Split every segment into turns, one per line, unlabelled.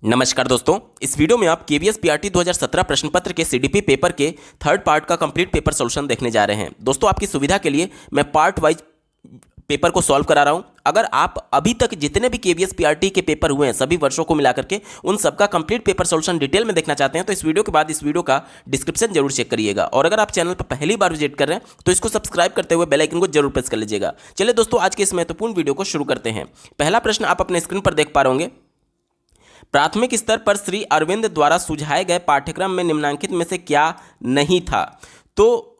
नमस्कार दोस्तों, इस वीडियो में आप केवीएस पीआरटी 2017 प्रश्न पत्र के सीडीपी पेपर के थर्ड पार्ट का कंप्लीट पेपर सॉल्यूशन देखने जा रहे हैं। दोस्तों, आपकी सुविधा के लिए मैं पार्ट वाइज पेपर को सॉल्व करा रहा हूं। अगर आप अभी तक जितने भी केवीएस पीआरटी के पेपर हुए हैं सभी वर्षों को मिलाकर के उन सबका कंप्लीट पेपर सॉल्यूशन डिटेल में देखना चाहते हैं तो इस वीडियो के बाद इस वीडियो का डिस्क्रिप्शन जरूर चेक करिएगा। और अगर आप चैनल पर पहली बार विजिट कर रहे हैं तो इसको सब्सक्राइब करते हुए बेल आइकन को जरूर प्रेस कर लीजिएगा। चलिए दोस्तों, आज के इस महत्वपूर्ण वीडियो को शुरू करते हैं। पहला प्रश्न आप अपने स्क्रीन पर देख पा रहे होंगे। प्राथमिक स्तर पर श्री अरविंद द्वारा सुझाए गए पाठ्यक्रम में निम्नलिखित में से क्या नहीं था? तो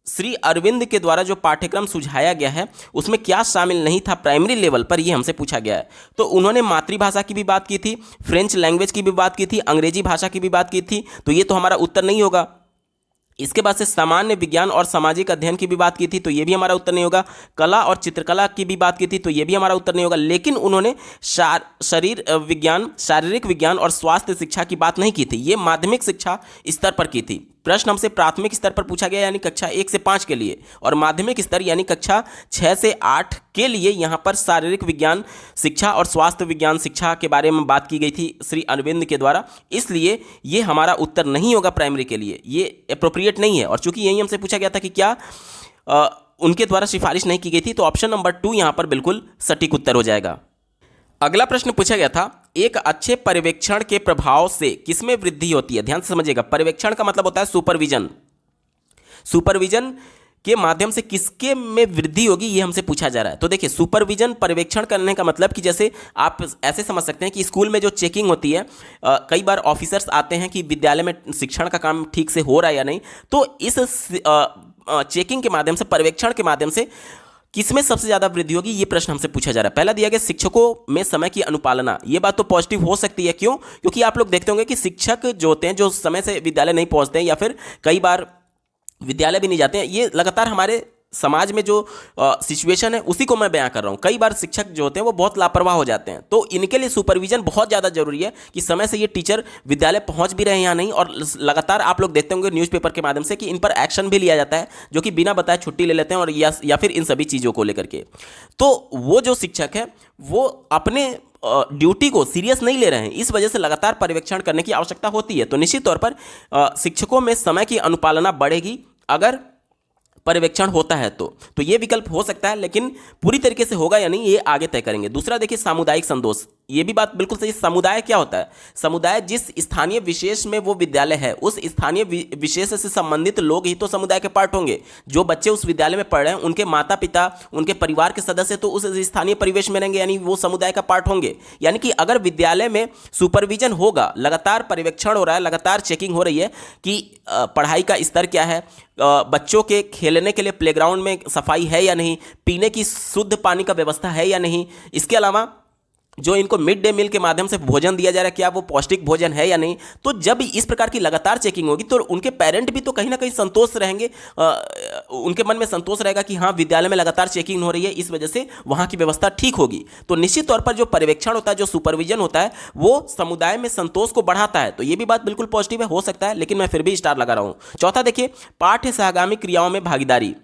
श्री अरविंद के द्वारा जो पाठ्यक्रम सुझाया गया है उसमें क्या शामिल नहीं था प्राइमरी लेवल पर, ये हमसे पूछा गया है। तो उन्होंने मातृभाषा की भी बात की थी, फ्रेंच लैंग्वेज की भी बात की थी, अंग्रेजी भाषा की भी बात की थी, तो ये तो हमारा उत्तर नहीं होगा। इसके बाद से सामान्य विज्ञान और सामाजिक अध्ययन की भी बात की थी तो ये भी हमारा उत्तर नहीं होगा। कला और चित्रकला की भी बात की थी तो ये भी हमारा उत्तर नहीं होगा। लेकिन उन्होंने शारीरिक विज्ञान और स्वास्थ्य शिक्षा की बात नहीं की थी, ये माध्यमिक शिक्षा स्तर पर की थी। प्रश्न हमसे प्राथमिक स्तर पर पूछा गया यानी कक्षा 1 से 5 के लिए, और माध्यमिक स्तर यानी कक्षा 6 से 8 के लिए यहाँ पर शारीरिक विज्ञान शिक्षा और स्वास्थ्य विज्ञान शिक्षा के बारे में बात की गई थी श्री अरविंद के द्वारा। इसलिए ये हमारा उत्तर नहीं होगा प्राइमरी के लिए, ये अप्रोप्रिएट नहीं है। और चूंकि यही हमसे पूछा गया था कि क्या उनके द्वारा सिफारिश नहीं की गई थी, तो ऑप्शन नंबर 2 यहाँ पर बिल्कुल सटीक उत्तर हो जाएगा। अगला प्रश्न पूछा गया था, एक अच्छे पर्यवेक्षण के प्रभाव से किसमें वृद्धि होती है? ध्यान से समझिएगा, पर्यवेक्षण का मतलब होता है सुपरविजन। सुपरविजन के माध्यम से किसके में वृद्धि होगी ये हमसे पूछा जा रहा है। तो देखिए, सुपरविजन पर्यवेक्षण करने का मतलब कि जैसे आप ऐसे समझ सकते हैं कि स्कूल में जो चेकिंग होती है, कई बार ऑफिसर्स आते हैं कि विद्यालय में शिक्षण का काम ठीक से हो रहा है या नहीं, तो इस चेकिंग के माध्यम से, पर्यवेक्षण के माध्यम से किसमें सबसे ज़्यादा वृद्धि होगी ये प्रश्न हमसे पूछा जा रहा है। पहला दिया गया शिक्षकों में समय की अनुपालना, ये बात तो पॉजिटिव हो सकती है। क्यों? क्योंकि आप लोग देखते होंगे कि शिक्षक जो होते हैं जो समय से विद्यालय नहीं पहुंचते हैं या फिर कई बार विद्यालय भी नहीं जाते हैं, ये लगातार हमारे समाज में जो सिचुएशन है उसी को मैं बयां कर रहा हूँ। कई बार शिक्षक जो होते हैं वो बहुत लापरवाह हो जाते हैं, तो इनके लिए सुपरविजन बहुत ज़्यादा जरूरी है कि समय से ये टीचर विद्यालय पहुंच भी रहे हैं या नहीं। और लगातार आप लोग देखते होंगे न्यूज़पेपर के माध्यम से कि इन पर एक्शन भी लिया जाता है, जो कि बिना बताए छुट्टी ले लेते हैं और या फिर इन सभी चीज़ों को लेकर के। तो वो जो शिक्षक है वो अपने ड्यूटी को सीरियस नहीं ले रहे हैं, इस वजह से लगातार पर्यवेक्षण करने की आवश्यकता होती है। तो निश्चित तौर पर शिक्षकों में समय की अनुपालना बढ़ेगी अगर पर्यवेक्षण होता है तो ये विकल्प हो सकता है, लेकिन पूरी तरीके से होगा या नहीं ये आगे तय करेंगे। दूसरा देखिए, सामुदायिक संतोष, ये भी बात बिल्कुल सही। समुदाय क्या होता है? समुदाय जिस स्थानीय विशेष में वो विद्यालय है उस स्थानीय विशेष से संबंधित लोग ही तो समुदाय के पार्ट होंगे। जो बच्चे उस विद्यालय में पढ़ रहे हैं उनके माता पिता, उनके परिवार के सदस्य तो उस स्थानीय परिवेश में रहेंगे, यानी वो समुदाय का पार्ट होंगे। यानी कि अगर विद्यालय में सुपरविजन होगा, लगातार पर्यवेक्षण हो रहा है, लगातार चेकिंग हो रही है कि पढ़ाई का स्तर क्या है, बच्चों के खेलने के लिए प्लेग्राउंड में सफाई है या नहीं, पीने की शुद्ध पानी का व्यवस्था है या नहीं, इसके अलावा जो इनको मिड डे मील के माध्यम से भोजन दिया जा रहा है क्या वो पौष्टिक भोजन है या नहीं। तो जब इस प्रकार की लगातार चेकिंग होगी तो उनके पेरेंट भी तो कहीं ना कहीं संतोष रहेंगे, उनके मन में संतोष रहेगा कि हाँ विद्यालय में लगातार चेकिंग हो रही है, इस वजह से वहाँ की व्यवस्था ठीक होगी। तो निश्चित तौर पर जो पर्यवेक्षण होता है, जो सुपरविजन होता है, वो समुदाय में संतोष को बढ़ाता है। तो ये भी बात बिल्कुल पॉजिटिव है, हो सकता है, लेकिन मैं फिर भी स्टार लगा रहा हूँ। चौथा देखिए, पाठ्य सहगामी क्रियाओं में भागीदारी,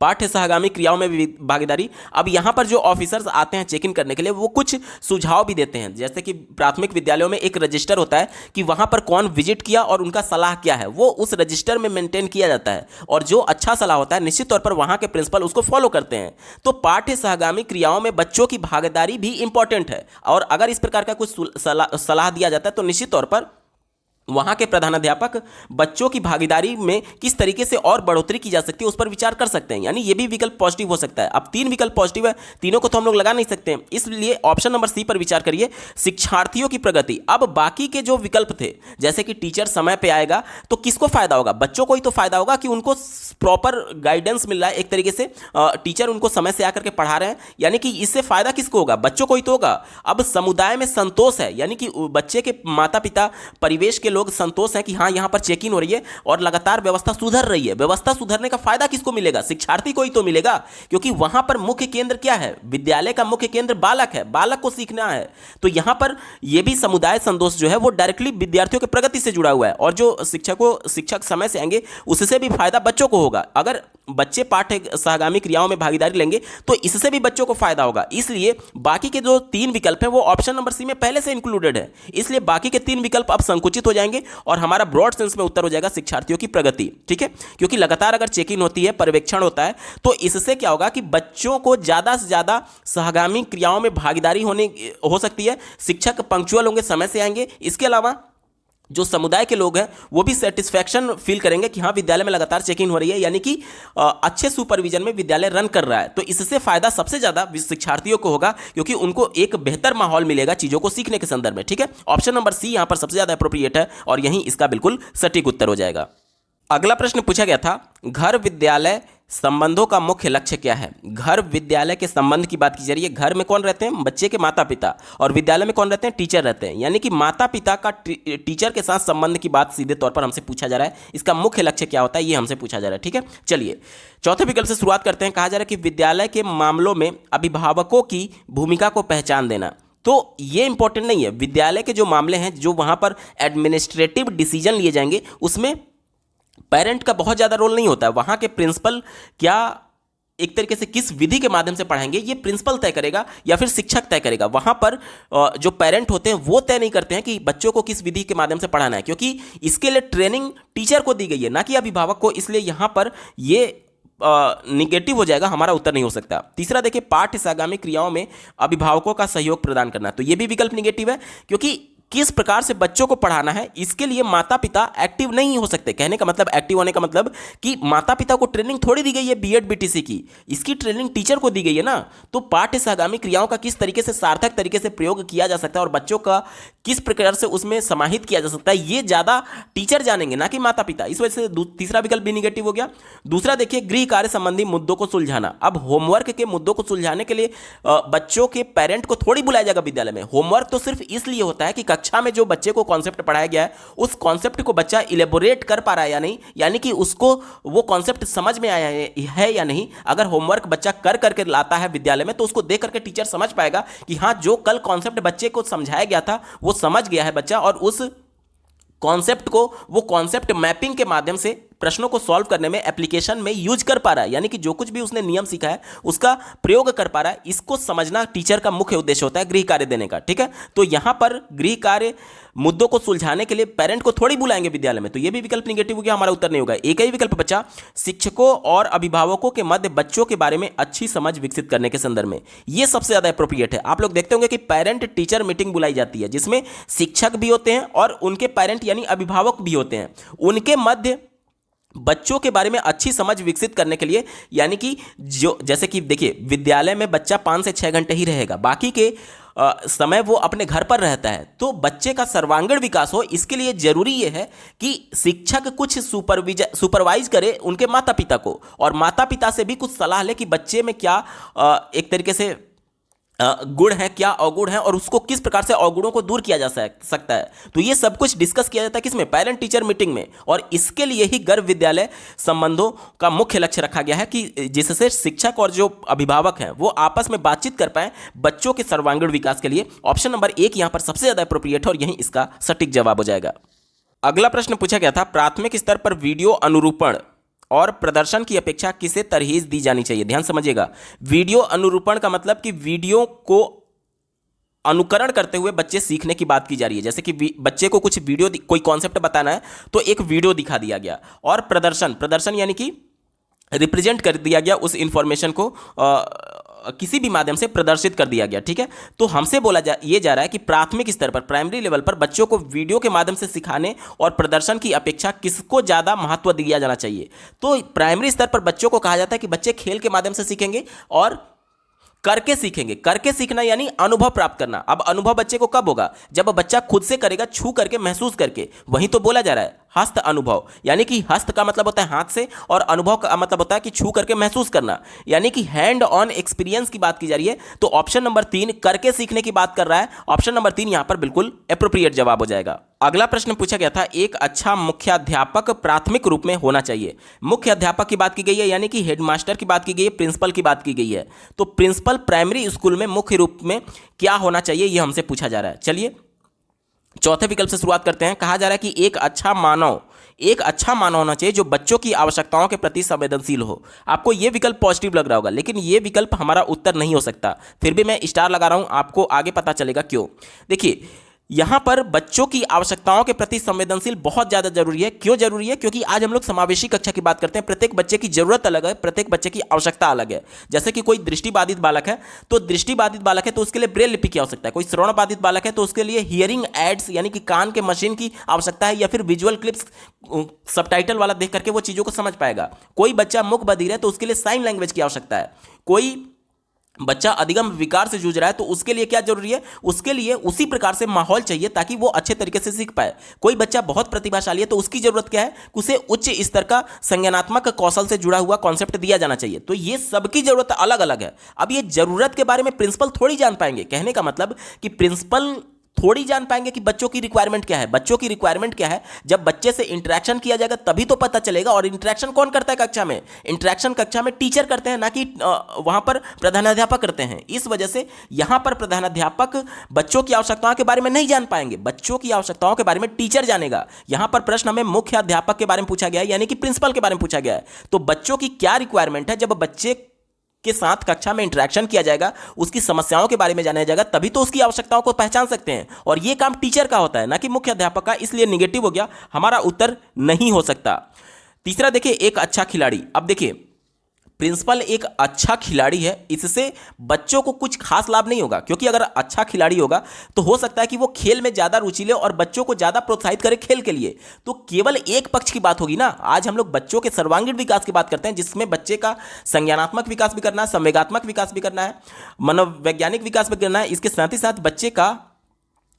पाठ्य सहगामी क्रियाओं में भागीदारी। अब यहाँ पर जो ऑफिसर्स आते हैं चेक इन करने के लिए वो कुछ सुझाव भी देते हैं, जैसे कि प्राथमिक विद्यालयों में एक रजिस्टर होता है कि वहाँ पर कौन विजिट किया और उनका सलाह क्या है, वो उस रजिस्टर में मेंटेन किया जाता है। और जो अच्छा सलाह होता है निश्चित तौर पर वहाँ के प्रिंसिपल उसको फॉलो करते हैं। तो पाठ्य सहगामी क्रियाओं में बच्चों की भागीदारी भी इंपॉर्टेंट है, और अगर इस प्रकार का कुछ सलाह दिया जाता है तो निश्चित तौर पर वहाँ के प्रधानाध्यापक बच्चों की भागीदारी में किस तरीके से और बढ़ोतरी की जा सकती है उस पर विचार कर सकते हैं। यानी ये भी विकल्प पॉजिटिव हो सकता है। अब 3 विकल्प पॉजिटिव है, तीनों को तो हम लोग लगा नहीं सकते हैं, इसलिए ऑप्शन नंबर सी पर विचार करिए, शिक्षार्थियों की प्रगति। अब बाकी के जो विकल्प थे, जैसे कि टीचर समय पे आएगा, तो किसको फायदा होगा? बच्चों को ही तो फायदा होगा कि उनको प्रॉपर गाइडेंस मिल रहा है, एक तरीके से टीचर उनको समय से आकर के पढ़ा रहे हैं, यानी कि इससे फायदा किसको होगा? बच्चों को ही तो होगा। अब समुदाय में संतोष है, यानी कि बच्चे के माता पिता परिवेश के लोग संतोष हैं कि हाँ यहाँ पर चेकिंग हो रही है और लगातार व्यवस्था सुधर रही है। व्यवस्था सुधरने का फायदा किसको मिलेगा? शिक्षार्थी को ही तो मिलेगा, क्योंकि वहां पर मुख्य केंद्र क्या है? विद्यालय का मुख्य केंद्र बालक है, बालक को सीखना है। तो यहां पर यह भी समुदाय संतोष जो है वो डायरेक्टली विद्यार्थियों की प्रगति से जुड़ा हुआ है, और जो शिक्षक समय से आएंगे उससे भी फायदा बच्चों को होगा। अगर बच्चे पाठ्य सहगामी क्रियाओं में भागीदारी लेंगे तो इससे भी बच्चों को फायदा होगा। इसलिए बाकी के जो 3 विकल्प हैं वो ऑप्शन नंबर सी में पहले से इंक्लूडेड है, इसलिए बाकी के 3 विकल्प अब संकुचित हो जाएंगे और हमारा ब्रॉड सेंस में उत्तर हो जाएगा शिक्षार्थियों की प्रगति। ठीक है, क्योंकि लगातार अगर चेकिंग होती है, पर्यवेक्षण होता है, तो इससे क्या होगा कि बच्चों को ज्यादा से ज्यादा सहगामी क्रियाओं में भागीदारी हो सकती है, शिक्षक पंक्चुअल होंगे, समय से आएंगे। इसके अलावा जो समुदाय के लोग हैं वो भी सेटिस्फैक्शन फील करेंगे कि हाँ विद्यालय में लगातार चेकिंग हो रही है, यानी कि अच्छे सुपरविजन में विद्यालय रन कर रहा है। तो इससे फायदा सबसे ज्यादा शिक्षार्थियों को होगा, क्योंकि उनको एक बेहतर माहौल मिलेगा चीजों को सीखने के संदर्भ में। ठीक है, ऑप्शन नंबर सी यहां पर सबसे ज्यादा अप्रोप्रिएट है और यहीं इसका बिल्कुल सटीक उत्तर हो जाएगा। अगला प्रश्न पूछा गया था, घर विद्यालय संबंधों का मुख्य लक्ष्य क्या है? घर विद्यालय के संबंध की बात की जा रही है। घर में कौन रहते हैं? बच्चे के माता पिता, और विद्यालय में कौन रहते हैं? टीचर रहते हैं। यानी कि माता पिता का टीचर के साथ संबंध की बात सीधे तौर पर हमसे पूछा जा रहा है। इसका मुख्य लक्ष्य क्या होता है ये हमसे पूछा जा रहा है। ठीक है, चलिए चौथे विकल्प से शुरुआत करते हैं। कहा जा रहा है कि विद्यालय के मामलों में अभिभावकों की भूमिका को पहचान देना। तो ये इंपॉर्टेंट नहीं है। विद्यालय के जो मामले हैं, जो वहां पर एडमिनिस्ट्रेटिव डिसीजन लिए जाएंगे, उसमें पेरेंट का बहुत ज़्यादा रोल नहीं होता है। वहाँ के प्रिंसिपल क्या एक तरीके से किस विधि के माध्यम से पढ़ाएंगे ये प्रिंसिपल तय करेगा या फिर शिक्षक तय करेगा। वहाँ पर जो पेरेंट होते हैं वो तय नहीं करते हैं कि बच्चों को किस विधि के माध्यम से पढ़ाना है, क्योंकि इसके लिए ट्रेनिंग टीचर को दी गई है, ना कि अभिभावक को। इसलिए यहाँ पर ये निगेटिव हो जाएगा, हमारा उत्तर नहीं हो सकता। तीसरा देखिए, पाठ्य सहगामी क्रियाओं में अभिभावकों का सहयोग प्रदान करना, तो ये भी विकल्प निगेटिव है, क्योंकि किस प्रकार से बच्चों को पढ़ाना है इसके लिए माता पिता एक्टिव नहीं हो सकते। कहने का मतलब, एक्टिव होने का मतलब कि माता पिता को ट्रेनिंग थोड़ी दी गई है बीएड बीटीसी की, इसकी ट्रेनिंग टीचर को दी गई है ना। तो पाठ्य सहगामी क्रियाओं का किस तरीके से सार्थक तरीके से प्रयोग किया जा सकता है और बच्चों का किस प्रकार से उसमें समाहित किया जा सकता है, ये ज्यादा टीचर जानेंगे, ना कि माता पिता। इस वजह से तीसरा विकल्प भी निगेटिव हो गया। दूसरा देखिए, गृह कार्य संबंधी मुद्दों को सुलझाना। अब होमवर्क के मुद्दों को सुलझाने के लिए बच्चों के पेरेंट को थोड़ी बुलाया जाएगा विद्यालय में। होमवर्क तो सिर्फ इसलिए होता है कि कक्षा में जो बच्चे को कॉन्सेप्ट पढ़ाया गया है उस कॉन्सेप्ट को बच्चा इलेबोरेट कर पा रहा है या नहीं, यानी कि उसको वो कॉन्सेप्ट समझ में आया है या नहीं। अगर होमवर्क बच्चा कर करके लाता है विद्यालय में तो उसको देख करके टीचर समझ पाएगा कि हाँ जो कल कॉन्सेप्ट बच्चे को समझाया गया था वो समझ गया है बच्चा, और उस कॉन्सेप्ट को वो कॉन्सेप्ट मैपिंग के माध्यम से प्रश्नों को सॉल्व करने में, एप्लीकेशन में यूज कर पा रहा है, यानी कि जो कुछ भी उसने नियम सीखा है उसका प्रयोग कर पा रहा है। इसको समझना टीचर का मुख्य उद्देश्य होता है गृह कार्य देने का। ठीक है, तो यहां पर गृह कार्य मुद्दों को सुलझाने के लिए पेरेंट को थोड़ी बुलाएंगे विद्यालय में, तो यह भी विकल्प निगेटिव हो गया, हमारा उत्तर नहीं होगा। एक ही विकल्प बचा, शिक्षकों और अभिभावकों के मध्य बच्चों के बारे में अच्छी समझ विकसित करने के संदर्भ में। यह सबसे ज्यादा एप्रोप्रिएट है। आप लोग देखते होंगे कि पेरेंट टीचर मीटिंग बुलाई जाती है जिसमें शिक्षक भी होते हैं और उनके पेरेंट यानी अभिभावक भी होते हैं। उनके मध्य बच्चों के बारे में अच्छी समझ विकसित करने के लिए, यानी कि जो जैसे कि देखिए विद्यालय में बच्चा 5 से 6 घंटे ही रहेगा, बाकी के समय वो अपने घर पर रहता है, तो बच्चे का सर्वांगीण विकास हो इसके लिए जरूरी ये है कि शिक्षक कुछ सुपरवाइज करे उनके माता पिता को, और माता पिता से भी कुछ सलाह ले कि बच्चे में क्या एक तरीके से गुण है, क्या अवगुण है, और उसको किस प्रकार से अवगुणों को दूर किया जा सकता है। तो ये सब कुछ डिस्कस किया जाता है किसमें? पेरेंट टीचर मीटिंग में। और इसके लिए ही गर्भ विद्यालय संबंधों का मुख्य लक्ष्य रखा गया है कि जिससे शिक्षक और जो अभिभावक हैं वो आपस में बातचीत कर पाए बच्चों के सर्वांगीण विकास के लिए। ऑप्शन नंबर 1 यहां पर सबसे ज्यादा अप्रोप्रिएट है और यही इसका सटीक जवाब हो जाएगा। अगला प्रश्न पूछा गया था, प्राथमिक स्तर पर वीडियो अनुरूपण और प्रदर्शन की अपेक्षा किसे तरहीज दी जानी चाहिए? ध्यान समझिएगा, वीडियो अनुरूपण का मतलब कि वीडियो को अनुकरण करते हुए बच्चे सीखने की बात की जा रही है। जैसे कि बच्चे को कुछ वीडियो, कोई कॉन्सेप्ट बताना है तो एक वीडियो दिखा दिया गया, और प्रदर्शन यानी कि रिप्रेजेंट कर दिया गया उस इंफॉर्मेशन को किसी भी माध्यम से प्रदर्शित कर दिया गया। ठीक है, तो हमसे ये जा रहा है कि प्राथमिक स्तर पर, प्राइमरी लेवल पर बच्चों को वीडियो के माध्यम से सिखाने और प्रदर्शन की अपेक्षा किसको ज़्यादा महत्व दिया जाना चाहिए? तो प्राइमरी स्तर पर बच्चों को कहा जाता है कि बच्चे खेल के माध्यम से सीखेंगे और करके सीखेंगे। करके सीखना यानी अनुभव प्राप्त करना। अब अनुभव बच्चे को कब होगा? जब बच्चा खुद से करेगा, छू करके, महसूस करके। वहीं तो बोला जा रहा है, हस्त अनुभव, यानी कि हस्त का मतलब होता है हाथ से और अनुभव का मतलब होता है कि छू करके महसूस करना, यानी कि हैंड ऑन एक्सपीरियंस की बात की जा रही है। तो ऑप्शन नंबर 3 करके सीखने की बात कर रहा है। ऑप्शन नंबर 3 यहां पर बिल्कुल एप्रोप्रिएट जवाब हो जाएगा। अगला प्रश्न पूछा गया था, एक अच्छा मुख्याध्यापक प्राथमिक रूप में होना चाहिए। मुख्य अध्यापक की बात की गई है, यानी कि हेडमास्टर की बात की गई है, प्रिंसिपल की बात की गई है। तो प्रिंसिपल प्राइमरी स्कूल में मुख्य रूप में क्या होना चाहिए, यह हमसे पूछा जा रहा है। चलिए चौथे विकल्प से शुरुआत करते हैं। कहा जा रहा है कि एक अच्छा मानव होना चाहिए जो बच्चों की आवश्यकताओं के प्रति संवेदनशील हो। आपको यह विकल्प पॉजिटिव लग रहा होगा, लेकिन यह विकल्प हमारा उत्तर नहीं हो सकता। फिर भी मैं स्टार लगा रहा हूं, आपको आगे पता चलेगा क्यों। देखिए यहां पर बच्चों की आवश्यकताओं के प्रति संवेदनशील बहुत ज्यादा जरूरी है। क्यों जरूरी है? क्योंकि आज हम लोग समावेशी कक्षा की बात करते हैं। प्रत्येक बच्चे की जरूरत अलग है, प्रत्येक बच्चे की आवश्यकता अलग है। जैसे कि कोई दृष्टिबाधित बालक है तो उसके लिए ब्रेल लिपि की आवश्यकता है। कोई श्रवण बाधित बालक है तो उसके लिए हियरिंग एड्स यानी कि कान के मशीन की आवश्यकता है, या फिर विजुअल क्लिप्स सबटाइटल वाला देख करके वो चीजों को समझ पाएगा। कोई बच्चा मूक बधिर है तो उसके लिए साइन लैंग्वेज की आवश्यकता है। कोई बच्चा अधिगम विकार से जूझ रहा है तो उसके लिए क्या जरूरी है? उसके लिए उसी प्रकार से माहौल चाहिए ताकि वो अच्छे तरीके से सीख पाए। कोई बच्चा बहुत प्रतिभाशाली है तो उसकी जरूरत क्या है? उसे उच्च स्तर का संज्ञानात्मक कौशल से जुड़ा हुआ कॉन्सेप्ट दिया जाना चाहिए। तो ये सबकी जरूरत अलग अलग है। अब ये जरूरत के बारे में प्रिंसिपल थोड़ी जान पाएंगे। कहने का मतलब कि प्रिंसिपल थोड़ी जान पाएंगे कि बच्चों की रिक्वायरमेंट क्या है। बच्चों की रिक्वायरमेंट क्या है? जब बच्चे से इंटरेक्शन किया जाएगा तभी तो पता चलेगा। और इंटरेक्शन कौन करता है कक्षा में? इंटरेक्शन कक्षा में टीचर करते हैं, ना कि वहां पर प्रधानाध्यापक करते हैं। इस वजह से यहां पर प्रधानाध्यापक बच्चों की आवश्यकताओं के बारे में नहीं जान पाएंगे, बच्चों की आवश्यकताओं के बारे में टीचर जानेगा। यहां पर प्रश्न हमें मुख्य अध्यापक के बारे में पूछा गया है, यानी कि प्रिंसिपल के बारे में पूछा गया है। तो बच्चों की क्या रिक्वायरमेंट है, जब बच्चे के साथ कक्षा में इंटरेक्शन किया जाएगा, उसकी समस्याओं के बारे में जाना जाएगा, तभी तो उसकी आवश्यकताओं को पहचान सकते हैं। और यह काम टीचर का होता है, ना कि मुख्य अध्यापक का। इसलिए निगेटिव हो गया, हमारा उत्तर नहीं हो सकता। तीसरा देखिए, एक अच्छा खिलाड़ी। अब देखिए प्रिंसिपल एक अच्छा खिलाड़ी है, इससे बच्चों को कुछ खास लाभ नहीं होगा। क्योंकि अगर अच्छा खिलाड़ी होगा तो हो सकता है कि वो खेल में ज्यादा रुचि ले और बच्चों को ज्यादा प्रोत्साहित करे खेल के लिए। तो केवल एक पक्ष की बात होगी ना। आज हम लोग बच्चों के सर्वांगीण विकास की बात करते हैं, जिसमें बच्चे का संज्ञानात्मक विकास भी करना है, संवेगात्मक विकास भी करना है, मनोवैज्ञानिक विकास भी करना है। इसके साथ ही साथ बच्चे का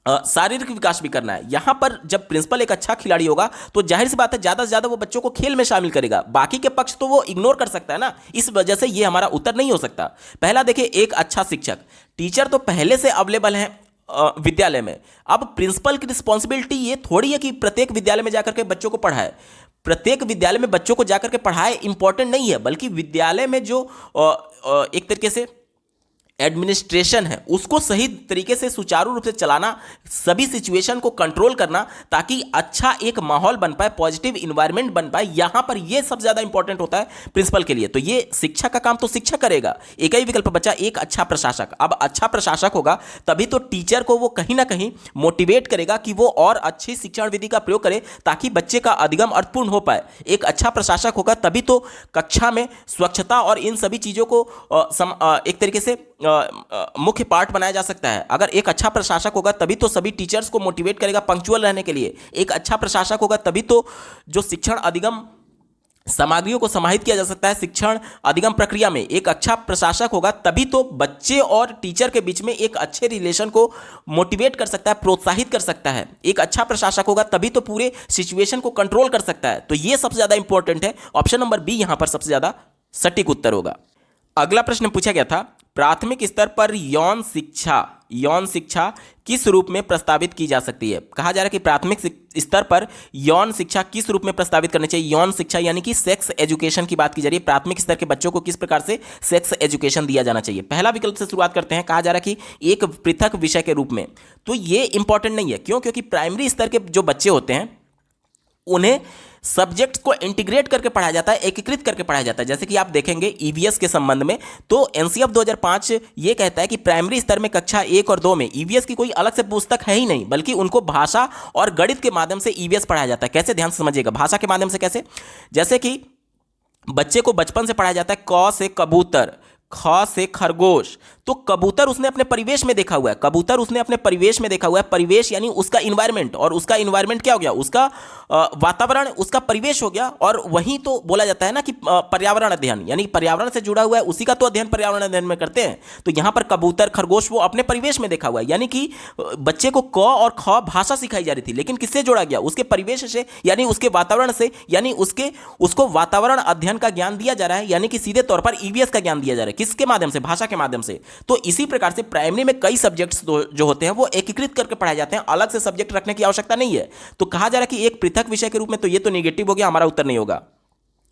शारीरिक विकास भी करना है। यहां पर जब प्रिंसिपल एक अच्छा खिलाड़ी होगा तो जाहिर सी बात है ज्यादा से ज्यादा वो बच्चों को खेल में शामिल करेगा। बाकी के पक्ष तो वो इग्नोर कर सकता है ना। इस वजह से ये हमारा उत्तर नहीं हो सकता। पहला देखिए, एक अच्छा शिक्षक। टीचर तो पहले से अवेलेबल है विद्यालय में। अब प्रिंसिपल की रिस्पॉन्सिबिलिटी ये थोड़ी है कि प्रत्येक विद्यालय में जाकर के बच्चों को पढ़ाए। प्रत्येक विद्यालय में बच्चों को जाकर के पढ़ाए इंपॉर्टेंट नहीं है, बल्कि विद्यालय में जो एक तरीके से एडमिनिस्ट्रेशन है उसको सही तरीके से सुचारू रूप से चलाना, सभी सिचुएशन को कंट्रोल करना, ताकि अच्छा एक माहौल बन पाए, पॉजिटिव इन्वायरमेंट बन पाए। यहां पर यह सबसे ज्यादा इंपॉर्टेंट होता है प्रिंसिपल के लिए। तो ये शिक्षा का काम तो शिक्षक करेगा। एक ही विकल्प बचा, एक अच्छा प्रशासक। अब अच्छा प्रशासक होगा तभी तो टीचर को वो कहीं ना कहीं मोटिवेट करेगा कि वो और अच्छी शिक्षण विधि का प्रयोग करे, ताकि बच्चे का अधिगम अर्थपूर्ण हो पाए। एक अच्छा प्रशासक होगा तभी तो कक्षा में स्वच्छता और इन सभी चीजों को एक तरीके से मुख्य पार्ट बनाया जा सकता है। अगर एक अच्छा प्रशासक होगा तभी तो सभी टीचर्स को मोटिवेट करेगा पंक्चुअल रहने के लिए। एक अच्छा प्रशासक होगा तभी तो जो शिक्षण अधिगम सामग्रियों को समाहित किया जा सकता है शिक्षण अधिगम प्रक्रिया में। एक अच्छा प्रशासक होगा तभी तो बच्चे और टीचर के बीच में एक अच्छे रिलेशन को मोटिवेट कर सकता है, प्रोत्साहित कर सकता है। एक अच्छा प्रशासक होगा तभी तो पूरे सिचुएशन को कंट्रोल कर सकता है। तो यह सबसे ज्यादा इंपॉर्टेंट है। ऑप्शन नंबर बी यहां पर सबसे ज्यादा सटीक उत्तर होगा। अगला प्रश्न पूछा गया था, प्राथमिक स्तर पर यौन शिक्षा किस रूप में प्रस्तावित की जा सकती है। कहा जा रहा है कि प्राथमिक स्तर पर यौन शिक्षा किस रूप में प्रस्तावित करनी चाहिए। यौन शिक्षा यानी कि सेक्स एजुकेशन की बात की जा रही है। प्राथमिक स्तर के बच्चों को किस प्रकार से सेक्स एजुकेशन दिया जाना चाहिए। पहला विकल्प से शुरुआत करते हैं। कहा जा रहा है कि एक पृथक विषय के रूप में। तो ये इंपॉर्टेंट नहीं है। क्यों? क्योंकि प्राइमरी स्तर के जो बच्चे होते हैं उन्हें सब्जेक्ट्स को इंटीग्रेट करके पढ़ाया जाता है, एकीकृत करके पढ़ाया जाता है। जैसे कि आप देखेंगे ईवीएस के संबंध में, तो एनसीएफ 2005 ये कहता है कि प्राइमरी स्तर में कक्षा 1 और 2 में ईवीएस की कोई अलग से पुस्तक है ही नहीं, बल्कि उनको भाषा और गणित के माध्यम से ईवीएस पढ़ाया जाता है। कैसे? ध्यान से समझिएगा। भाषा के माध्यम से कैसे? जैसे कि बच्चे को बचपन से पढ़ाया जाता है क से कबूतर, ख से खरगोश। तो कबूतर उसने अपने परिवेश में देखा हुआ है, कबूतर उसने अपने परिवेश में देखा हुआ है। परिवेश यानी उसका इन्वायरमेंट, और उसका इन्वायरमेंट क्या हो गया, उसका वातावरण, उसका परिवेश हो गया। और वहीं तो बोला जाता है ना कि पर्यावरण अध्ययन, यानी पर्यावरण से जुड़ा हुआ है, उसी का तो अध्ययन पर्यावरण अध्ययन में करते हैं। तो यहां पर कबूतर खरगोश वो अपने परिवेश में देखा हुआ है, यानी कि बच्चे को क और ख भाषा सिखाई जा रही थी, लेकिन किससे जोड़ा गया, उसके परिवेश से, यानी उसके वातावरण से, यानी उसको वातावरण अध्ययन का ज्ञान दिया जा रहा है, यानी कि सीधे तौर पर ईवीएस का ज्ञान दिया जा रहा है। किसके माध्यम से, भाषा के माध्यम से। तो इसी प्रकार से प्राइमरी में कई सब्जेक्ट्स जो होते हैं वो एकीकृत करके पढ़ाए जाते हैं, अलग से सब्जेक्ट रखने की आवश्यकता नहीं है। तो कहा जा रहा है कि एक पृथक विषय के रूप में, तो ये तो नेगेटिव हो गया, हमारा उत्तर नहीं होगा।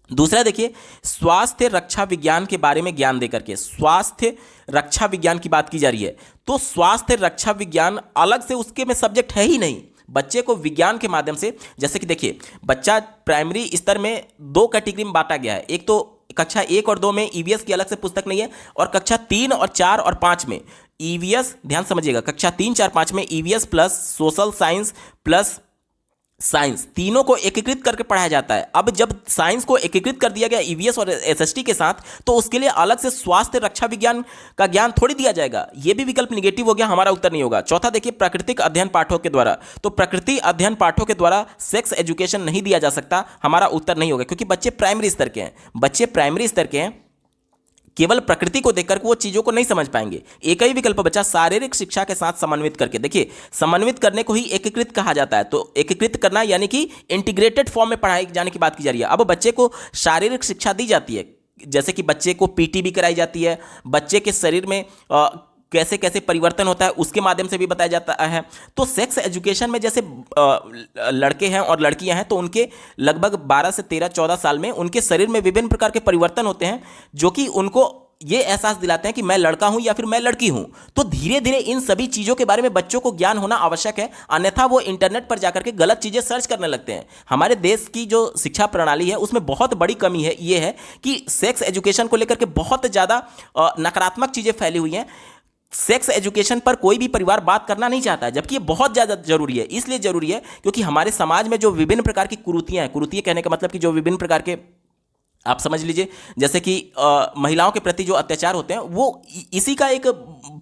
दूसरा देखिए, स्वास्थ्य रक्षा विज्ञान के बारे में ज्ञान देकर के, स्वास्थ्य रक्षा विज्ञान की बात की जा रही है। तो स्वास्थ्य रक्षा विज्ञान अलग से उसके में सब्जेक्ट है ही नहीं, बच्चे को विज्ञान के माध्यम से, जैसे कि देखिए बच्चा प्राइमरी स्तर में दो कैटेगरी में बांटा गया है। एक तो कक्षा 1 और 2 में ईवीएस की अलग से पुस्तक नहीं है, और कक्षा 3 और 4 और 5 में ईवीएस, ध्यान समझिएगा, कक्षा 3, 4, 5 में EVS plus social science plus science, तीनों को एकीकृत करके पढ़ाया जाता है। अब जब साइंस को एकीकृत कर दिया गया ईवीएस और एसएसटी के साथ, तो उसके लिए अलग से स्वास्थ्य रक्षा विज्ञान का ज्ञान थोड़ी दिया जाएगा। यह भी विकल्प निगेटिव हो गया, हमारा उत्तर नहीं होगा। चौथा देखिए, प्राकृतिक अध्ययन पाठों के द्वारा, तो प्रकृति अध्ययन पाठों के द्वारा सेक्स एजुकेशन नहीं दिया जा सकता, हमारा उत्तर नहीं होगा, क्योंकि बच्चे प्राइमरी स्तर के हैं, बच्चे प्राइमरी स्तर के हैं, केवल प्रकृति को देखकर वो चीजों को नहीं समझ पाएंगे। एक ही विकल्प बचा, शारीरिक शिक्षा के साथ समन्वित करके। देखिए समन्वित करने को ही एकीकृत कहा जाता है, तो एकीकृत करना यानी कि इंटीग्रेटेड फॉर्म में पढ़ाई जाने की बात की जा रही है। अब बच्चे को शारीरिक शिक्षा दी जाती है, जैसे कि बच्चे को पीटी भी कराई जाती है, बच्चे के शरीर में कैसे कैसे परिवर्तन होता है उसके माध्यम से भी बताया जाता है। तो सेक्स एजुकेशन में जैसे लड़के हैं और लड़कियां हैं, तो उनके लगभग 12 से 13, 14 साल में उनके शरीर में विभिन्न प्रकार के परिवर्तन होते हैं, जो कि उनको ये एहसास दिलाते हैं कि मैं लड़का हूं या फिर मैं लड़की हूं। तो धीरे धीरे इन सभी चीजों के बारे में बच्चों को ज्ञान होना आवश्यक है, अन्यथा वो इंटरनेट पर जाकर के गलत चीजें सर्च करने लगते हैं। हमारे देश की जो शिक्षा प्रणाली है उसमें बहुत बड़ी कमी है, ये है कि सेक्स एजुकेशन को लेकर के बहुत ज्यादा नकारात्मक चीजें फैली हुई हैं। सेक्स एजुकेशन पर कोई भी परिवार बात करना नहीं चाहता है, जबकि ये बहुत ज़्यादा जरूरी है। इसलिए जरूरी है क्योंकि हमारे समाज में जो विभिन्न प्रकार की कुरीतियां हैं, कुरीतियां कहने का मतलब कि जो विभिन्न प्रकार के, आप समझ लीजिए, जैसे कि महिलाओं के प्रति जो अत्याचार होते हैं, वो इसी का एक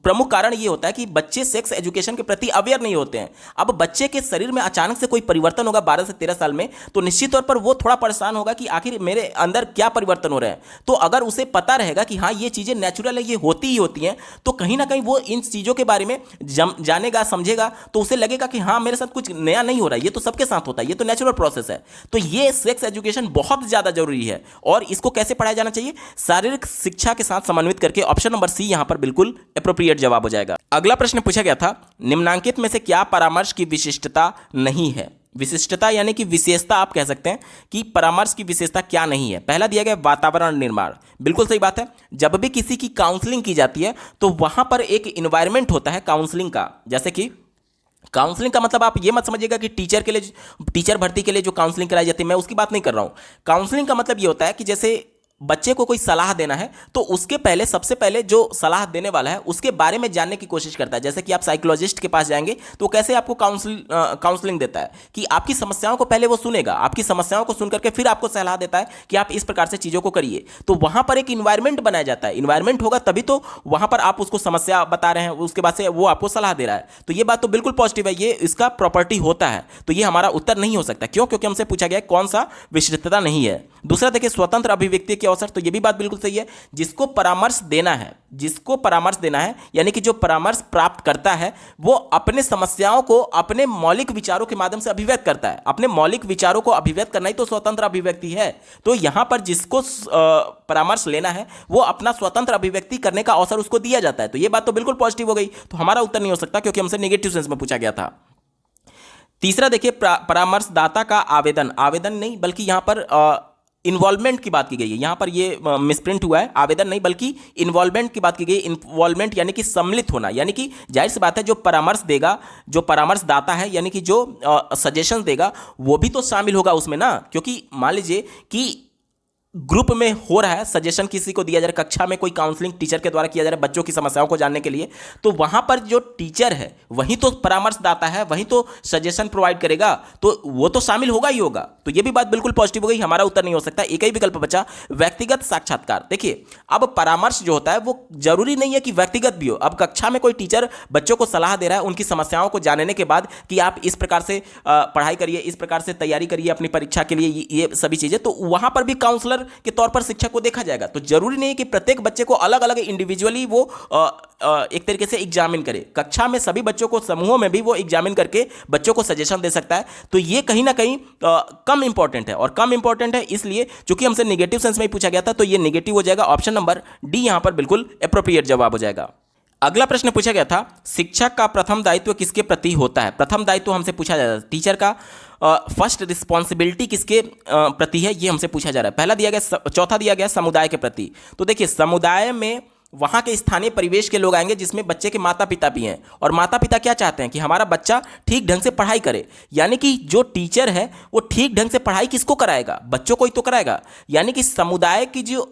प्रमुख कारण ये होता है कि बच्चे सेक्स एजुकेशन के प्रति अवेयर नहीं होते हैं। अब बच्चे के शरीर में अचानक से कोई परिवर्तन होगा 12 से 13 साल में, तो निश्चित तौर पर वो थोड़ा परेशान होगा कि आखिर मेरे अंदर क्या परिवर्तन हो रहे हैं। तो अगर उसे पता रहेगा कि हाँ ये चीज़ें नेचुरल है, ये होती ही होती हैं, तो कहीं ना कहीं वो इन चीज़ों के बारे में जानेगा, समझेगा, तो उसे लगेगा कि हाँ मेरे साथ कुछ नया नहीं हो रहा है, ये तो सबके साथ होता है, ये तो नेचुरल प्रोसेस है। तो ये सेक्स एजुकेशन बहुत ज़्यादा जरूरी है। और इसको कैसे पढ़ाया जाना चाहिए? शारीरिक शिक्षा के साथ समन्वित करके। ऑप्शन नंबर सी यहां पर बिल्कुल एप्रोप्रिएट जवाब हो जाएगा। अगला प्रश्न पूछा गया था, निम्नांकित में से क्या परामर्श की विशिष्टता नहीं है? विशिष्टता यानी कि विशेषता, आप कह सकते हैं कि परामर्श की विशेषता क्या नहीं है। पहला दिया गया वातावरण निर्माण, बिल्कुल सही बात है। जब भी किसी की काउंसलिंग की जाती है तो वहां पर एक इन्वायरमेंट होता है काउंसलिंग का। जैसे कि काउंसलिंग का मतलब आप ये मत समझिएगा कि टीचर भर्ती के लिए जो काउंसलिंग कराई जाती है, मैं उसकी बात नहीं कर रहा हूं। काउंसलिंग का मतलब ये होता है कि जैसे बच्चे को कोई सलाह देना है, तो उसके पहले, सबसे पहले जो सलाह देने वाला है उसके बारे में जानने की कोशिश करता है। जैसे कि आप साइकोलॉजिस्ट के पास जाएंगे तो कैसे आपको काउंसलिंग देता है कि आपकी समस्याओं को पहले वो सुनेगा, आपकी समस्याओं को सुनकर के फिर आपको सलाह देता है कि आप इस प्रकार से चीज़ों को करिए। तो वहां पर एक इन्वायरमेंट बनाया जाता है। इन्वायरमेंट होगा तभी तो वहां पर आप उसको समस्या बता रहे हैं, उसके बाद से वो आपको सलाह दे रहा है। तो ये बात तो बिल्कुल पॉजिटिव है, ये इसका प्रॉपर्टी होता है। तो ये हमारा उत्तर नहीं हो सकता। क्यों? क्योंकि हमसे पूछा गया कौन सा विशिष्टता नहीं है। दूसरा देखिए, स्वतंत्र अभिव्यक्ति के अवसर, तो ये भी बात बिल्कुल सही है। जिसको परामर्श देना है, जिसको परामर्श देना है, यानी कि जो परामर्श प्राप्त करता है, वो अपने समस्याओं को अपने मौलिक विचारों के माध्यम से अभिव्यक्त करता है। अपने मौलिक विचारों को अभिव्यक्त करना ही तो स्वतंत्र अभिव्यक्ति है। तो यहां पर जिसको परामर्श लेना है वो अपना स्वतंत्र अभिव्यक्ति करने का अवसर उसको दिया जाता है। तो ये बात तो बिल्कुल पॉजिटिव हो गई। तो हमारा उत्तर नहीं हो सकता क्योंकि हमसे नेगेटिव सेंस में पूछा गया था। तीसरा देखिए, परामर्शदाता का आवेदन, आवेदन नहीं बल्कि यहां पर इन्वॉल्वमेंट की बात की गई है। यहां पर ये मिसप्रिंट हुआ है, आवेदन नहीं बल्कि इन्वॉल्वमेंट की बात की गई। इन्वॉल्वमेंट यानी कि सम्मिलित होना, यानी कि जाहिर सी बात है जो परामर्श देगा, जो परामर्शदाता है, यानी कि जो सजेशन देगा, वो भी तो शामिल होगा उसमें ना। क्योंकि मान लीजिए कि ग्रुप में हो रहा है, सजेशन किसी को दिया जा रहा है, कक्षा में कोई काउंसलिंग टीचर के द्वारा किया जा रहा है बच्चों की समस्याओं को जानने के लिए, तो वहां पर जो टीचर है वही तो परामर्शदाता है, वही तो सजेशन प्रोवाइड करेगा, तो वो तो शामिल होगा ही होगा। तो ये भी बात बिल्कुल पॉजिटिव हो गई, हमारा उत्तर नहीं हो सकता। एक ही विकल्प बचा, व्यक्तिगत साक्षात्कार। देखिए, अब परामर्श जो होता है वो जरूरी नहीं है कि व्यक्तिगत भी हो। अब कक्षा में कोई टीचर बच्चों को सलाह दे रहा है उनकी समस्याओं को जानने के बाद कि आप इस प्रकार से पढ़ाई करिए, इस प्रकार से तैयारी करिए अपनी परीक्षा के लिए, ये सभी चीजें, तो वहां पर भी काउंसलर के तौर पर शिक्षक को देखा जाएगा। तो जरूरी नहीं है कि प्रत्येक बच्चे को अलग अलग इंडिविजुअली वो एक तरीके से एग्जामिन करे। कक्षा में सभी बच्चों को समूहों में भी वो एग्जामिन करके बच्चों को सजेशन दे सकता है। तो ये कहीं ना कहीं कम इंपॉर्टेंट है, और कम इंपॉर्टेंट है इसलिए चूंकि हमसे निगेटिव सेंस में ही पूछा गया था, तो ये निगेटिव हो जाएगा। ऑप्शन नंबर डी यहां पर बिल्कुल एप्रोप्रिएट जवाब हो जाएगा। अगला प्रश्न पूछा गया था, शिक्षक का प्रथम दायित्व किसके प्रति होता है? प्रथम दायित्व हमसे पूछा जा रहा है, टीचर का फर्स्ट रिस्पॉन्सिबिलिटी किसके प्रति है, ये हमसे पूछा जा रहा है। पहला दिया गया, चौथा दिया गया समुदाय के प्रति। तो देखिए, समुदाय में वहाँ के स्थानीय परिवेश के लोग आएंगे जिसमें बच्चे के माता पिता भी हैं, और माता पिता क्या चाहते हैं कि हमारा बच्चा ठीक ढंग से पढ़ाई करे। यानी कि जो टीचर है वो ठीक ढंग से पढ़ाई किसको कराएगा? बच्चों को ही तो कराएगा। यानी कि समुदाय की जो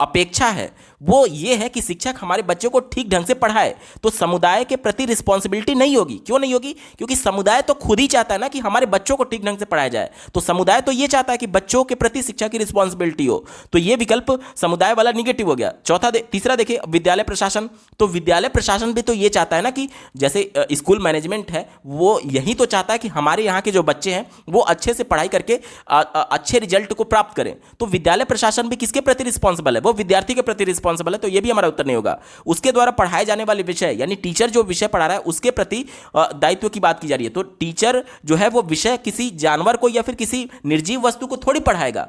अपेक्षा है वो ये है कि शिक्षक हमारे बच्चों को ठीक ढंग से पढ़ाए। तो समुदाय के प्रति रिस्पॉन्सिबिलिटी नहीं होगी। क्यों नहीं होगी? क्योंकि समुदाय तो खुद ही चाहता है ना कि हमारे बच्चों को ठीक ढंग से पढ़ाया जाए। तो समुदाय तो ये चाहता है कि बच्चों के प्रति शिक्षा की रिस्पॉन्सिबिलिटी हो। तो ये विकल्प समुदाय वाला निगेटिव हो गया। तीसरा देखिए, विद्यालय प्रशासन। तो विद्यालय प्रशासन भी तो ये चाहता है ना कि जैसे स्कूल मैनेजमेंट है वो यही तो चाहता है कि हमारे यहाँ के जो बच्चे हैं वो अच्छे से पढ़ाई करके अच्छे रिजल्ट को प्राप्त करें। तो विद्यालय प्रशासन भी किसके प्रति रिस्पॉन्सिबल है? वो विद्यार्थी के प्रति रिस्पॉन्सिबल है। तो ये भी हमारा उत्तर नहीं होगा। उसके द्वारा पढ़ाए जाने वाले विषय, यानी टीचर जो विषय पढ़ा रहा है उसके प्रति दायित्व की बात की जा रही है। तो टीचर जो है वो विषय किसी जानवर को या फिर किसी निर्जीव वस्तु को थोड़ी पढ़ाएगा।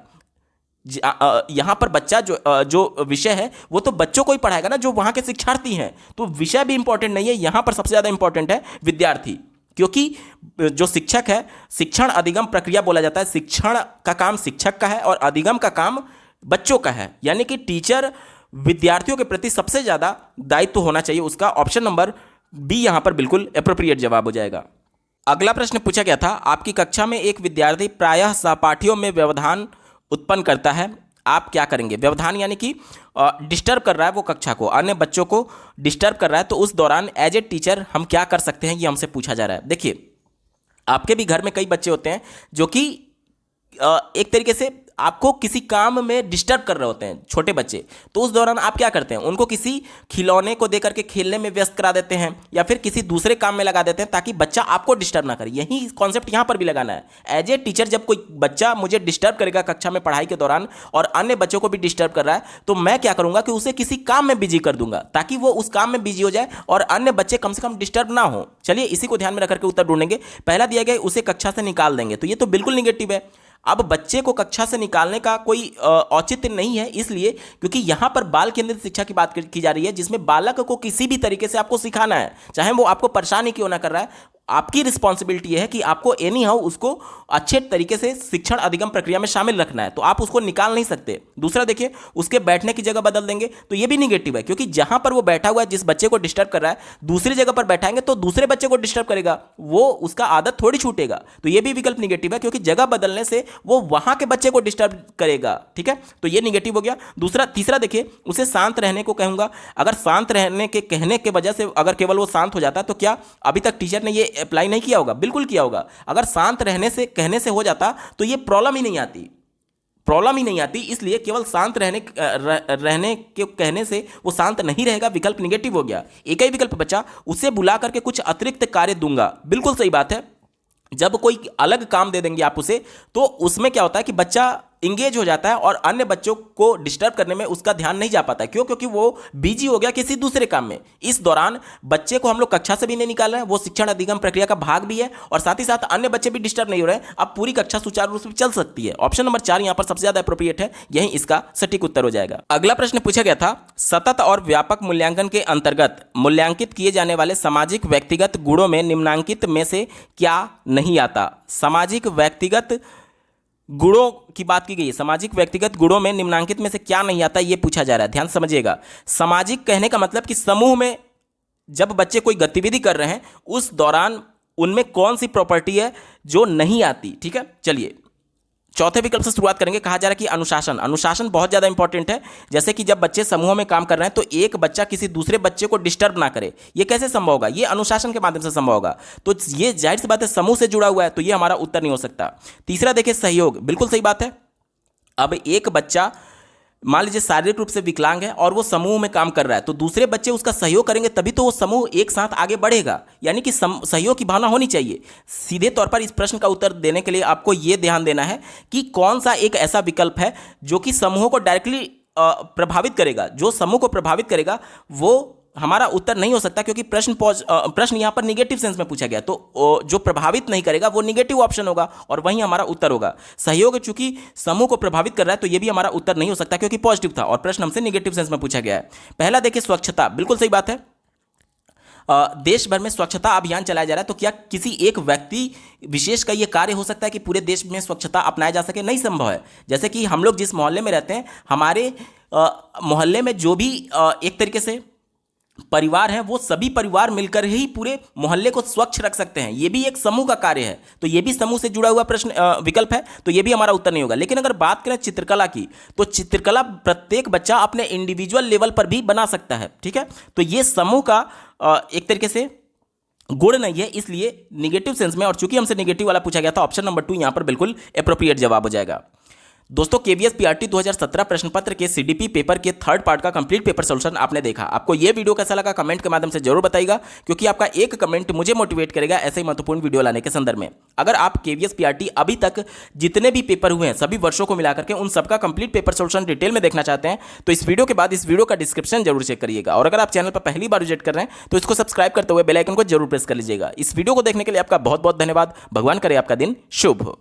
यहां पर बच्चा जो विषय है वो तो बच्चों को ही पढ़ाएगा ना, जो वहां के शिक्षार्थी हैं। तो विषय भी इंपॉर्टेंट नहीं है, यहां पर सबसे ज्यादा इंपॉर्टेंट है विद्यार्थी। क्योंकि जो शिक्षक है, शिक्षण अधिगम प्रक्रिया बोला जाता है। शिक्षण का काम शिक्षक का है और अधिगम का काम बच्चों का है। यानी कि टीचर विद्यार्थियों के प्रति सबसे ज्यादा दायित्व होना चाहिए उसका। ऑप्शन नंबर बी यहां पर बिल्कुल एप्रोप्रिएट जवाब हो जाएगा। अगला प्रश्न पूछा गया था, आपकी कक्षा में एक विद्यार्थी प्रायः सहपाठियों में व्यवधान उत्पन्न करता है, आप क्या करेंगे? व्यवधान यानी कि डिस्टर्ब कर रहा है वो कक्षा को, अन्य बच्चों को डिस्टर्ब कर रहा है। तो उस दौरान एज ए टीचर हम क्या कर सकते हैं, ये हमसे पूछा जा रहा है। देखिए, आपके भी घर में कई बच्चे होते हैं जो कि एक तरीके से आपको किसी काम में डिस्टर्ब कर रहे होते हैं, छोटे बच्चे। तो उस दौरान आप क्या करते हैं? उनको किसी खिलौने को देकर के खेलने में व्यस्त करा देते हैं या फिर किसी दूसरे काम में लगा देते हैं ताकि बच्चा आपको डिस्टर्ब ना करे। यही कॉन्सेप्ट यहाँ पर भी लगाना है। एज ए टीचर जब कोई बच्चा मुझे डिस्टर्ब करेगा कक्षा में पढ़ाई के दौरान और अन्य बच्चों को भी डिस्टर्ब कर रहा है, तो मैं क्या करूंगा कि उसे किसी काम में बिजी कर दूंगा ताकि वो उस काम में बिजी हो जाए और अन्य बच्चे कम से कम डिस्टर्ब ना हो। चलिए, इसी को ध्यान में रखकर के उत्तर ढूंढेंगे। पहला दिया गया, उसे कक्षा से निकाल देंगे। तो ये तो बिल्कुल निगेटिव है। अब बच्चे को कक्षा से निकालने का कोई औचित्य नहीं है, इसलिए क्योंकि यहां पर बाल केंद्रित शिक्षा की बात की जा रही है, जिसमें बालक को किसी भी तरीके से आपको सिखाना है, चाहे वो आपको परेशान ही क्यों ना कर रहा है। आपकी रिस्पॉन्सिबिलिटी है कि आपको एनी हाउ उसको अच्छे तरीके से शिक्षण अधिगम प्रक्रिया में शामिल रखना है। तो आप उसको निकाल नहीं सकते। दूसरा देखिए, उसके बैठने की जगह बदल देंगे। तो ये भी निगेटिव है, क्योंकि जहां पर वो बैठा हुआ है, जिस बच्चे को डिस्टर्ब कर रहा है, दूसरी जगह पर बैठाएंगे तो दूसरे बच्चे को डिस्टर्ब करेगा, वो उसका आदत थोड़ी छूटेगा। तो ये भी विकल्प निगेटिव है, क्योंकि जगह बदलने से वो वहां के बच्चे को डिस्टर्ब करेगा। ठीक है, तो ये निगेटिव हो गया। तीसरा देखिए, उसे शांत रहने को कहूंगा। अगर शांत रहने के कहने के वजह से अगर केवल वो शांत हो जाता है, तो क्या अभी तक टीचर ने ये अप्लाई नहीं किया होगा? बिल्कुल किया होगा। अगर शांत रहने से कहने से हो जाता तो ये प्रॉब्लम ही नहीं आती। इसलिए केवल शांत रहने के कहने से वो शांत नहीं रहेगा, विकल्प निगेटिव हो गया। एक ही विकल्प बचा, उसे बुला करके कुछ अतिरिक्त कार्य दूंगा। बिल्कुल सही बात है। जब कोई अलग काम दे देंगे आप उसे, तो उसमें क्या होता है कि बच्चा इंगेज हो जाता है और अन्य बच्चों को डिस्टर्ब करने में उसका ध्यान नहीं जा पाता है। क्यों? क्योंकि वो बिजी हो गया किसी दूसरे काम में। इस दौरान बच्चे को हम लोग कक्षा से भी नहीं निकाल रहे हैं, वो शिक्षण अधिगम प्रक्रिया का भाग भी है और साथ ही साथ अन्य बच्चे भी डिस्टर्ब नहीं हो रहे हैं। अब पूरी कक्षा सुचारू रूप से चल सकती है। ऑप्शन नंबर 4 यहां पर सबसे ज्यादा एप्रोप्रिएट है, यही इसका सटीक उत्तर हो जाएगा। अगला प्रश्न पूछा गया था, सतत और व्यापक मूल्यांकन के अंतर्गत मूल्यांकित किए जाने वाले सामाजिक व्यक्तिगत गुणों में निम्नलिखित में से क्या नहीं आता? सामाजिक व्यक्तिगत गुणों की बात की गई है। सामाजिक व्यक्तिगत गुणों में निम्नलिखित में से क्या नहीं आता, यह पूछा जा रहा है। ध्यान समझिएगा। सामाजिक कहने का मतलब कि समूह में जब बच्चे कोई गतिविधि कर रहे हैं उस दौरान उनमें कौन सी प्रॉपर्टी है जो नहीं आती। ठीक है, चलिए चौथे विकल्प से शुरुआत करेंगे। कहा जा रहा है कि अनुशासन, अनुशासन बहुत ज़्यादा इंपॉर्टेंट है। जैसे कि जब बच्चे समूह में काम कर रहे हैं तो एक बच्चा किसी दूसरे बच्चे को डिस्टर्ब ना करे, ये कैसे संभव होगा? ये अनुशासन के माध्यम से संभव होगा। तो ये जाहिर सी बात है समूह से जुड़ा हुआ है, तो ये हमारा उत्तर नहीं हो सकता। तीसरा देखिए सहयोग, बिल्कुल सही बात है। अब एक बच्चा मान लीजिए शारीरिक रूप से विकलांग है और वो समूह में काम कर रहा है, तो दूसरे बच्चे उसका सहयोग करेंगे तभी तो वो समूह एक साथ आगे बढ़ेगा, यानी कि सहयोग की भावना होनी चाहिए। सीधे तौर पर इस प्रश्न का उत्तर देने के लिए आपको ये ध्यान देना है कि कौन सा एक ऐसा विकल्प है जो कि समूह को डायरेक्टली प्रभावित करेगा। जो समूह को प्रभावित करेगा वो हमारा उत्तर नहीं हो सकता, क्योंकि प्रश्न यहाँ पर निगेटिव सेंस में पूछा गया, तो जो प्रभावित नहीं करेगा वो निगेटिव ऑप्शन होगा और वहीं हमारा उत्तर होगा। सहयोग चूंकि समूह को प्रभावित कर रहा है तो ये भी हमारा उत्तर नहीं हो सकता, क्योंकि पॉजिटिव था और प्रश्न हमसे निगेटिव सेंस में पूछा गया है। पहला देखिए स्वच्छता, बिल्कुल सही बात है। देश भर में स्वच्छता अभियान चलाया जा रहा है, तो क्या किसी एक व्यक्ति विशेष का ये कार्य हो सकता है कि पूरे देश में स्वच्छता अपनाया जा सके? नहीं संभव है। जैसे कि हम लोग जिस मोहल्ले में रहते हैं, हमारे मोहल्ले में जो भी एक तरीके से परिवार है, वो सभी परिवार मिलकर ही पूरे मोहल्ले को स्वच्छ रख सकते हैं। ये भी एक समूह का कार्य है, तो ये भी समूह से जुड़ा हुआ प्रश्न विकल्प है, तो ये भी हमारा उत्तर नहीं होगा। लेकिन अगर बात करें चित्रकला की, तो चित्रकला प्रत्येक बच्चा अपने इंडिविजुअल लेवल पर भी बना सकता है, ठीक है। तो ये समूह का एक तरीके से गुण नहीं है, इसलिए निगेटिव सेंस में, और चूंकि हमसे निगेटिव वाला पूछा गया था, ऑप्शन नंबर 2 यहां पर बिल्कुल एप्रोप्रिएट जवाब हो जाएगा। दोस्तों केवीएस पीआरटी 2017 प्रश्न पत्र के सीडीपी पेपर के थर्ड पार्ट का कंप्लीट पेपर सॉल्यूशन आपने देखा। आपको यह वीडियो कैसा लगा कमेंट के माध्यम से जरूर बताइएगा, क्योंकि आपका एक कमेंट मुझे मोटिवेट करेगा ऐसे ही महत्वपूर्ण वीडियो लाने के संदर्भ में। अगर आप केवीएस पीआरटी अभी तक जितने भी पेपर हुए हैं सभी वर्षों को मिलाकर के उन सबका कंप्लीट पेपर सॉल्यूशन डिटेल में देखना चाहते हैं, तो इस वीडियो के बाद इस वीडियो का डिस्क्रिप्शन जरूर चेक करिएगा। और अगर आप चैनल पर पहली बार विजिट कर रहे हैं तो इसको सब्सक्राइब करते हुए बेल आइकन को जरूर प्रेस कर लीजिएगा। इस वीडियो को देखने के लिए आपका बहुत बहुत धन्यवाद। भगवान करे आपका दिन शुभ हो।